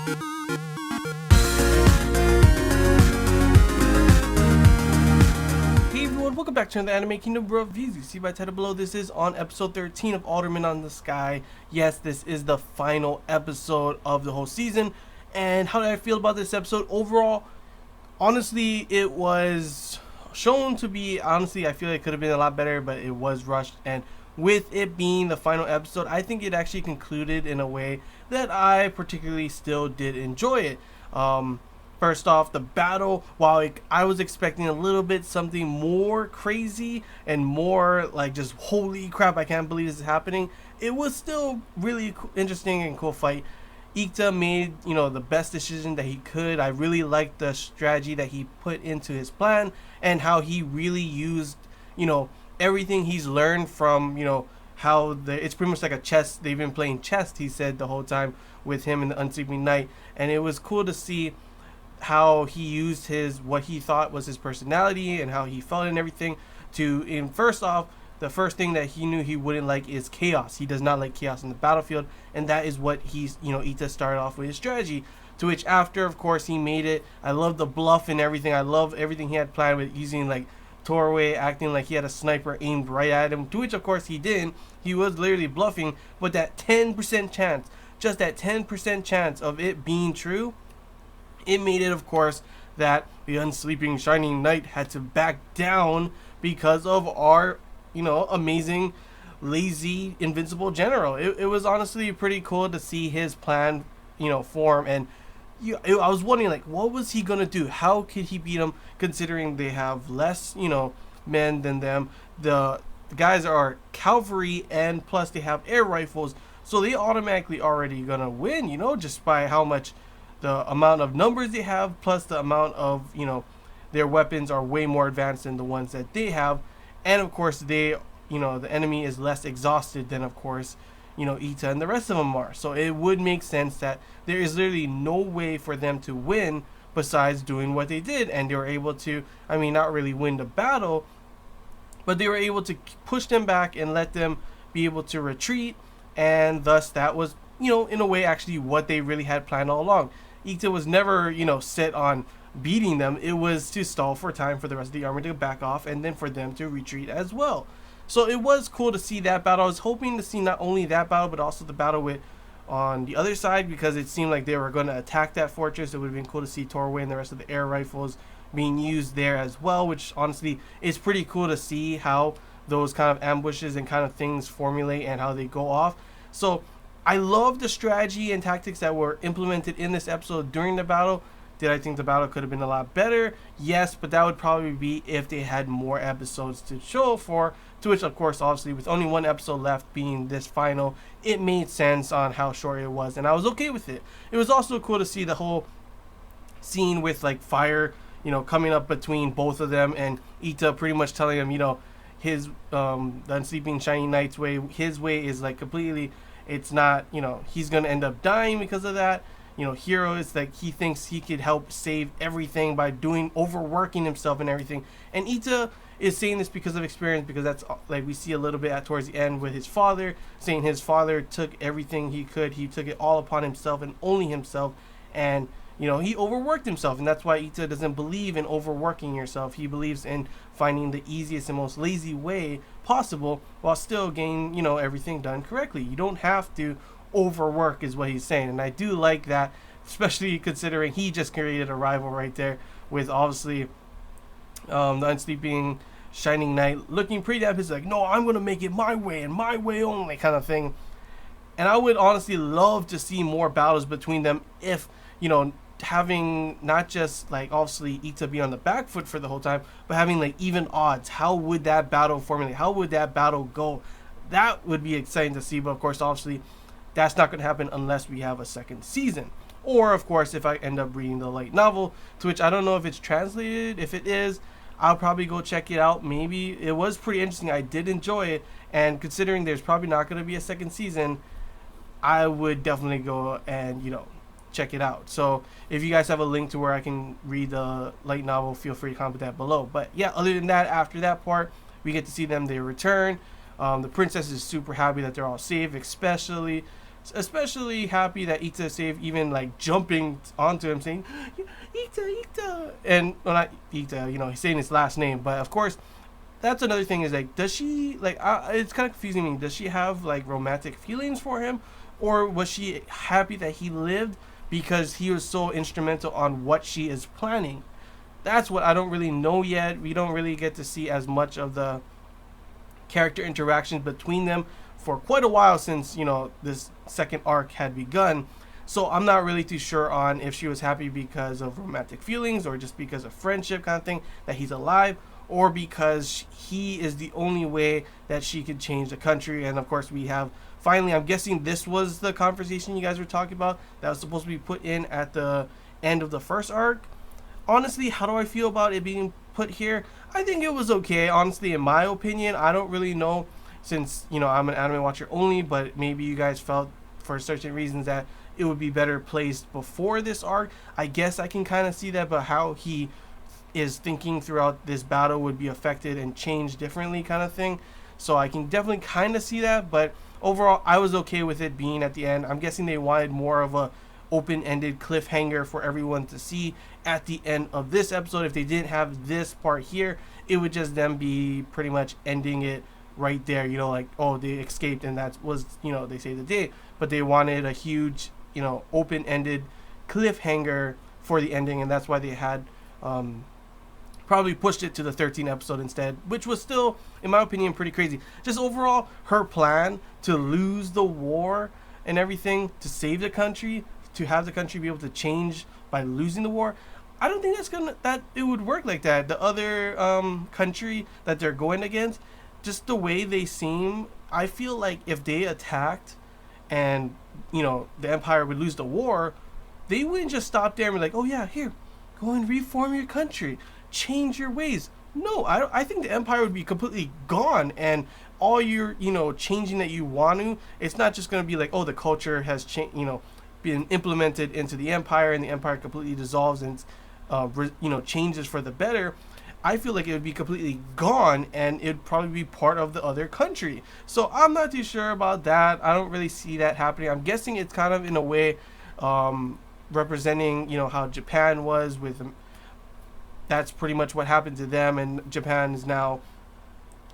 Hey everyone, welcome back to the Anime Kingdom Reviews. You see by title below, this is on episode 13 of Alderamin on the Sky. Yes, this is the final episode of the whole season. And how did I feel about this episode overall? Honestly, it was shown to be, I feel like it could have been a lot better, but it was rushed. And with it being the final episode, I think it actually concluded in a way that I particularly still did enjoy it. First off, the battle, while I was expecting a little bit something more crazy and more like just holy crap, I can't believe this is happening, it was still really interesting and cool fight. Ikta made, the best decision that he could. I really liked the strategy that he put into his plan and how he really used, everything he's learned from, how it's pretty much like a chess. They've been playing chess, he said, the whole time with him and the Unsleeping Knight. And it was cool to see how he used what he thought was his personality and how he felt and everything first off, the first thing that he knew he wouldn't like is chaos. He does not like chaos in the battlefield, and that is what Ita started off with his strategy, to which after, of course, he made it. I love the bluff and everything. I love everything he had planned with using like Torway acting like he had a sniper aimed right at him, to which of course he didn't. He was literally bluffing, but that 10% chance, just that 10% chance of it being true, it made it, of course, that the Unsleeping Shining Knight had to back down because of our, amazing, lazy, invincible general. It was honestly pretty cool to see his plan, form. And I was wondering, like, what was he going to do? How could he beat him, considering they have less, men than them? The guys are cavalry, and plus they have air rifles. So they automatically already going to win, just by how much the amount of numbers they have, plus the amount of, their weapons are way more advanced than the ones that they have. And of course the enemy is less exhausted than, of course, Ita and the rest of them are. So it would make sense that there is literally no way for them to win besides doing what they did. And they were able to, not really win the battle, but they were able to push them back and let them be able to retreat. And thus that was, in a way, actually what they really had planned all along. Ikta was never, set on beating them. It was to stall for time for the rest of the army to back off and then for them to retreat as well. So it was cool to see that battle. I was hoping to see not only that battle, but also the battle with on the other side, because it seemed like they were going to attack that fortress. It would have been cool to see Torway and the rest of the air rifles being used there as well, which honestly is pretty cool to see how those kind of ambushes and kind of things formulate and how they go off. So I love the strategy and tactics that were implemented in this episode during the battle. Did I think the battle could have been a lot better? Yes, but that would probably be if they had more episodes to show for, to which, of course, obviously, with only one episode left being this final, it made sense on how short it was, and I was okay with it. It was also cool to see the whole scene with, like, fire, coming up between both of them, and Ita pretty much telling him, his, the Unsleeping Shining Knight's way, his way is, like, completely... It's not, he's going to end up dying because of that. Hero is like, he thinks he could help save everything by overworking himself and everything. And Ita is saying this because of experience, because that's like we see a little bit towards the end with his father, saying his father took everything he could. He took it all upon himself and only himself. And, he overworked himself. And that's why Ita doesn't believe in overworking yourself. He believes in finding the easiest and most lazy way possible while still getting, everything done correctly. You don't have to overwork, is what he's saying. And I do like that, especially considering he just created a rival right there with, obviously, the Unsleeping Shining Knight looking pretty damn pissed, like, no, I'm going to make it my way and my way only kind of thing. And I would honestly love to see more battles between them if, having not just like obviously Ita be on the back foot for the whole time, but having like even odds. How would that battle formulate? How would that battle go? That would be exciting to see, but of course, obviously, that's not going to happen unless we have a second season. Or, of course, if I end up reading the light novel, to which I don't know if it's translated. If it is, I'll probably go check it out. Maybe. It was pretty interesting. I did enjoy it, and considering there's probably not going to be a second season, I would definitely go and, check it out. So if you guys have a link to where I can read the light novel, feel free to comment that below. But yeah, other than that, after that part, we get to see them, they return. The princess is super happy that they're all safe, especially Especially happy that Ita is safe, even like jumping onto him saying, Ita. And, well, not Ita, he's saying his last name. But of course, that's another thing is like, does she, like, it's kind of confusing me. Does she have like romantic feelings for him? Or was she happy that he lived because he was so instrumental on what she is planning? That's what I don't really know yet. We don't really get to see as much of the character interactions between them for quite a while since, this second arc had begun. So I'm not really too sure on if she was happy because of romantic feelings or just because of friendship kind of thing that he's alive, or because he is the only way that she could change the country. And of course we have finally, I'm guessing this was the conversation you guys were talking about that was supposed to be put in at the end of the first arc. Honestly, how do I feel about it being put here? I think it was okay, honestly, in my opinion. I don't really know, since, I'm an anime watcher only, but maybe you guys felt for certain reasons that it would be better placed before this arc. I guess I can kind of see that, but how he is thinking throughout this battle would be affected and changed differently kind of thing. So I can definitely kind of see that, but overall, I was okay with it being at the end. I'm guessing they wanted more of a open-ended cliffhanger for everyone to see at the end of this episode. If they didn't have this part here, it would just then be pretty much ending it right there, like, oh, they escaped and that was, they saved the day. But they wanted a huge, open-ended cliffhanger for the ending, and that's why they had probably pushed it to the 13th episode instead, which was still, in my opinion, pretty crazy. Just overall, her plan to lose the war and everything, to save the country, to have the country be able to change by losing the war, I don't think that it would work like that. The other country that they're going against, just the way they seem, I feel like if they attacked and, the Empire would lose the war, they wouldn't just stop there and be like, oh yeah, here, go and reform your country, change your ways. No, I think the Empire would be completely gone, and all your, changing that you want to, it's not just going to be like, oh, the culture has changed, been implemented into the Empire, and the Empire completely dissolves and changes for the better. I feel like it would be completely gone, and it'd probably be part of the other country. So I'm not too sure about that. I don't really see that happening. I'm guessing it's kind of in a way representing, how Japan was with. That's pretty much what happened to them, and Japan is now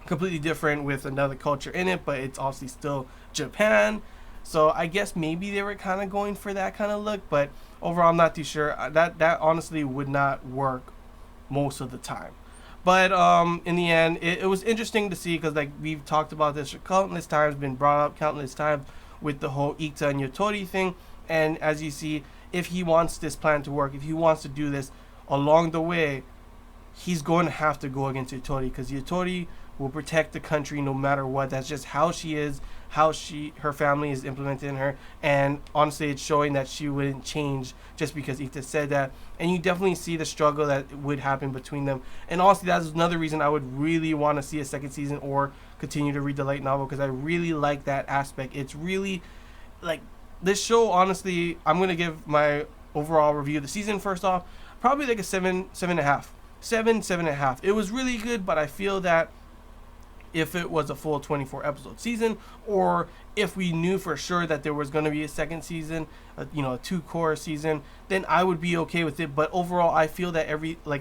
completely different with another culture in it, but it's obviously still Japan. So I guess maybe they were kind of going for that kind of look, but overall I'm not too sure. That honestly would not work most of the time. But in the end, it was interesting to see, because like we've talked about this countless times, been brought up countless times with the whole Ita and Yotori thing. And as you see, if he wants this plan to work, if he wants to do this along the way, he's going to have to go against Yotori, because Yotori will protect the country no matter what. That's just how she is, her family is implemented in her, and honestly it's showing that she wouldn't change just because Ita said that. And you definitely see the struggle that would happen between them, and honestly that's another reason I would really want to see a second season or continue to read the light novel, because I really like that aspect. It's really like this show, honestly, I'm going to give my overall review of the season first off, probably like a 7.5. It was really good, but I feel that if it was a full 24 episode season, or if we knew for sure that there was going to be a second season, a 2-core season, then I would be okay with it. But overall, I feel that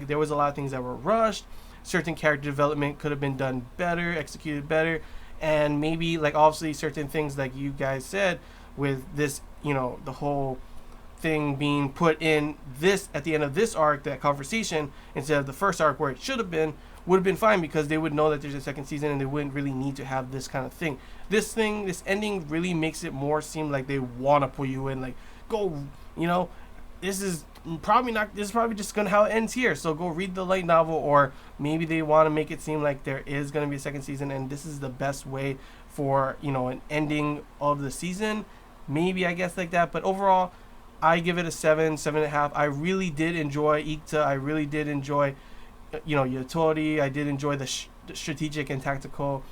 there was a lot of things that were rushed. Certain character development could have been done better, executed better, and maybe like obviously certain things like you guys said with this, the whole thing being put in this at the end of this arc, that conversation, instead of the first arc where it should have been, would have been fine, because they would know that there's a second season and they wouldn't really need to have this kind of thing. This ending really makes it more seem like they want to pull you in, like, go, this is probably just gonna how it ends here, so go read the light novel. Or maybe they want to make it seem like there is going to be a second season and this is the best way for, an ending of the season, maybe, I guess, like that. But overall, I give it a 7.5. I really did enjoy Ita. I really did enjoy, Yotori. I did enjoy the strategic and tactical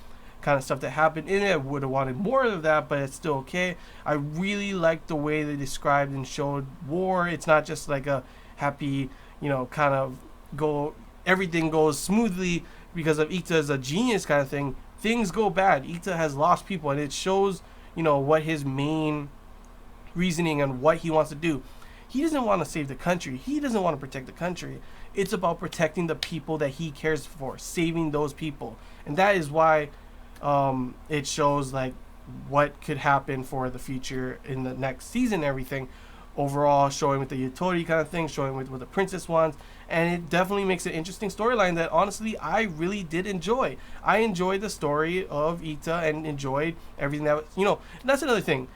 kind of stuff that happened in it. I would have wanted more of that, but it's still okay. I really liked the way they described and showed war. It's not just like a happy, kind of everything goes smoothly because of Ita's a genius kind of thing. Things go bad. Ita has lost people, and it shows, what his main reasoning on what he wants to do. He doesn't want to save the country. He doesn't want to protect the country. It's about protecting the people that he cares for, saving those people. And that is why it shows like what could happen for the future in the next season and everything. Overall, showing with the Yutori kind of thing, showing with what the princess wants. And it definitely makes an interesting storyline that honestly I really did enjoy. I enjoyed the story of Ita and enjoyed everything that was, and that's another thing.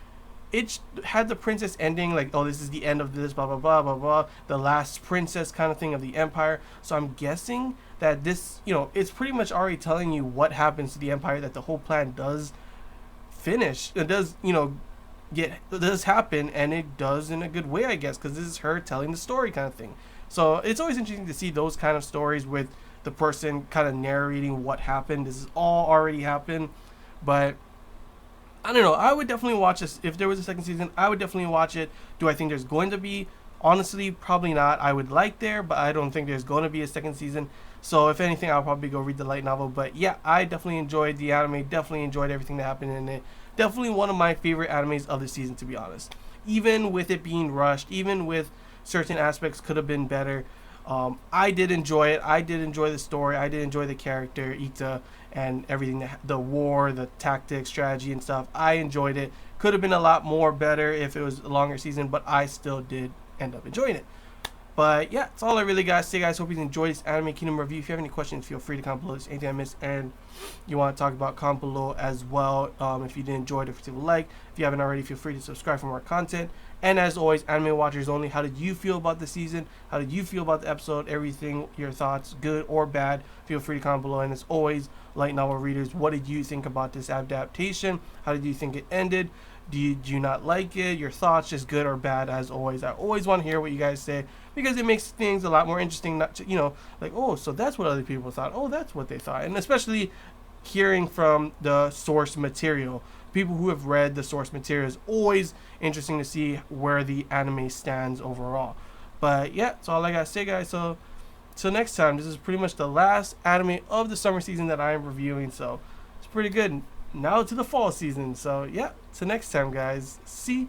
It had the princess ending like, oh, this is the end of this, blah blah blah blah blah, the last princess kind of thing of the empire. So I'm guessing that this, it's pretty much already telling you what happens to the empire, that the whole plan does finish. It does, it does happen, and it does in a good way, I guess, because this is her telling the story kind of thing. So it's always interesting to see those kind of stories with the person kind of narrating what happened. This is all already happened, but I don't know. I would definitely watch this. If there was a second season, I would definitely watch it. Do I think there's going to be? Honestly, probably not. I would like there, but I don't think there's going to be a second season. So if anything, I'll probably go read the light novel. But yeah, I definitely enjoyed the anime. Definitely enjoyed everything that happened in it. Definitely one of my favorite animes of the season, to be honest. Even with it being rushed, even with certain aspects could have been better, I did enjoy it. I did enjoy the story. I did enjoy the character Ita and everything, the war, the tactics, strategy, and stuff. I enjoyed it. Could have been a lot more better if it was a longer season, but I still did end up enjoying it. But yeah, that's all I really got to say, guys. Hope you enjoyed this Anime Kingdom review. If you have any questions, feel free to comment below. If there's anything I missed and you want to talk about, comment below as well. If you did enjoy it, if you like. If you haven't already, feel free to subscribe for more content. And as always, anime watchers only, how did you feel about the season? How did you feel about the episode? Everything, your thoughts, good or bad, feel free to comment below. And as always, light novel readers, what did you think about this adaptation? How did you think it ended? Do you not like it? Your thoughts, just good or bad, as always. I always want to hear what you guys say, because it makes things a lot more interesting. Not to, like, oh, so that's what other people thought. Oh, that's what they thought. And especially hearing from the source material. People who have read the source material is always interesting to see where the anime stands overall. But yeah, that's all I gotta say, guys. So till next time, this is pretty much the last anime of the summer season that I am reviewing. So it's pretty good. Now to the fall season. So yeah, till next time, guys. See